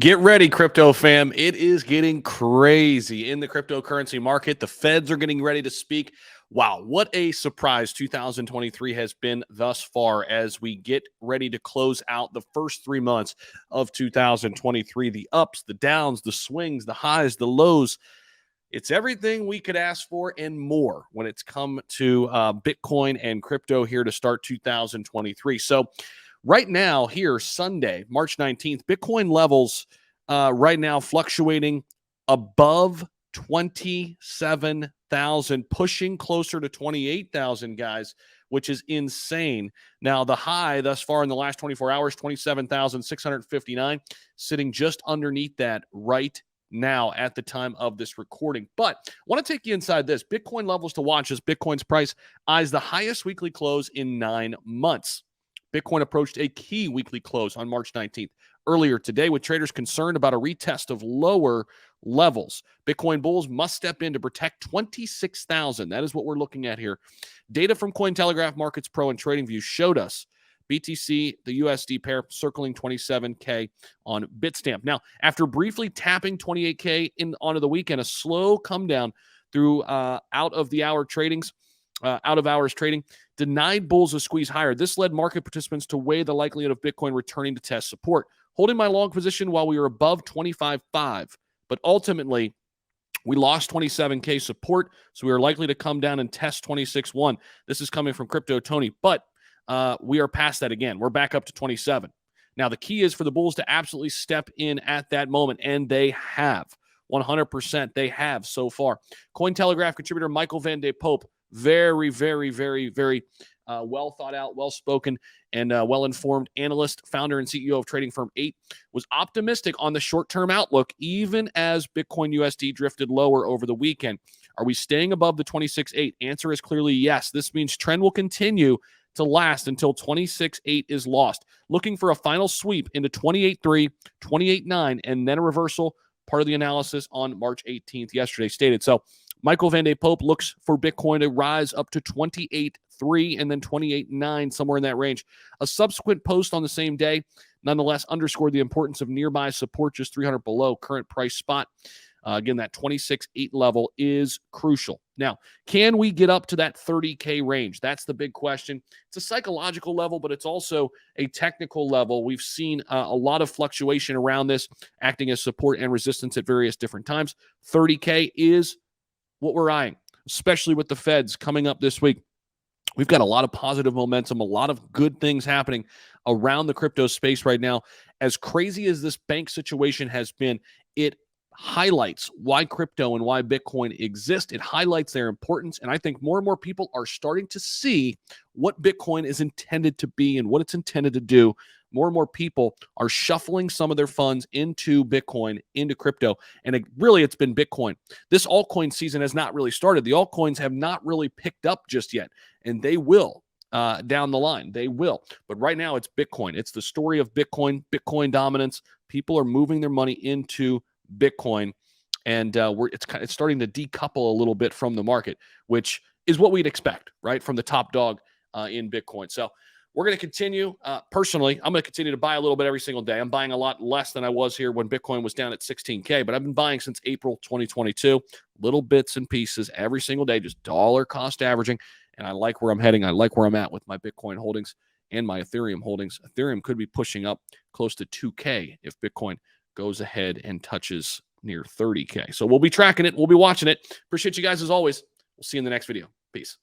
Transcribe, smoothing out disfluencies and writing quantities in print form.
Get ready, crypto fam. It is getting crazy in the cryptocurrency market. The feds are getting ready to speak. Wow, what a surprise 2023 has been thus far as we get ready to close out the first 3 months of 2023. The ups, the downs, the swings, the highs, the lows. It's everything we could ask for and more when it's come to Bitcoin and crypto here to start 2023. So right now, here, Sunday, March 19th, Bitcoin levels right now fluctuating above 27,000, pushing closer to 28,000, guys, which is insane. Now, the high thus far in the last 24 hours, 27,659, sitting just underneath that right now at the time of this recording. But I want to take you inside this. Bitcoin levels to watch as Bitcoin's price eyes the highest weekly close in 9 months. Bitcoin approached a key weekly close on March 19th earlier today, with traders concerned about a retest of lower levels. Bitcoin bulls must step in to protect 26,000. That is what we're looking at here. Data from Cointelegraph Markets Pro and TradingView showed us BTC, the USD pair, circling 27K on Bitstamp. Now, after briefly tapping 28K onto the weekend, a slow come down through out of hours trading denied bulls a squeeze higher. This led market participants to weigh the likelihood of Bitcoin returning to test support, holding my long position while we were above 25.5. But ultimately, we lost 27K support, so we are likely to come down and test 26.1. This is coming from Crypto Tony, but we are past that again. We're back up to 27. Now, the key is for the bulls to absolutely step in at that moment, and they have. 100% they have so far. Cointelegraph contributor Michael Van de Pope, very, very, very, very well thought out, well-spoken, and well-informed analyst, founder and CEO of trading firm 8, was optimistic on the short-term outlook, even as Bitcoin USD drifted lower over the weekend. Are we staying above the 26.8? Answer is clearly yes. This means trend will continue to last until 26.8 is lost. Looking for a final sweep into 28.3, 28.9, and then a reversal. Part of the analysis on March 18th yesterday stated. So Michael Van de Pope looks for Bitcoin to rise up to 28.3 and then 28.9, somewhere in that range. A subsequent post on the same day, nonetheless, underscored the importance of nearby support just 300 below current price spot. Again, that 26.8 level is crucial. Now, can we get up to that 30K range? That's the big question. It's a psychological level, but it's also a technical level. We've seen a lot of fluctuation around this, acting as support and resistance at various different times. 30K is what we're eyeing, especially with the feds coming up this week. We've got a lot of positive momentum, a lot of good things happening around the crypto space right now. As crazy as this bank situation has been, it highlights why crypto and why Bitcoin exist. It highlights their importance. And I think more and more people are starting to see what Bitcoin is intended to be and what it's intended to do. More and more people are shuffling some of their funds into Bitcoin, into crypto. And it's been Bitcoin. This altcoin season has not really started. The altcoins have not really picked up just yet. And they will down the line. They will. But right now it's Bitcoin. It's the story of Bitcoin, Bitcoin dominance. People are moving their money into Bitcoin, and it's starting to decouple a little bit from the market, which is what we'd expect, right, from the top dog in Bitcoin. So we're going to continue. Personally, I'm going to continue to buy a little bit every single day. I'm buying a lot less than I was here when Bitcoin was down at 16K, but I've been buying since April 2022, little bits and pieces every single day, just dollar cost averaging, and I like where I'm heading. I like where I'm at with my Bitcoin holdings and my Ethereum holdings. Ethereum could be pushing up close to 2K if Bitcoin goes ahead and touches near 30K. So we'll be tracking it. We'll be watching it. Appreciate you guys as always. We'll see you in the next video. Peace.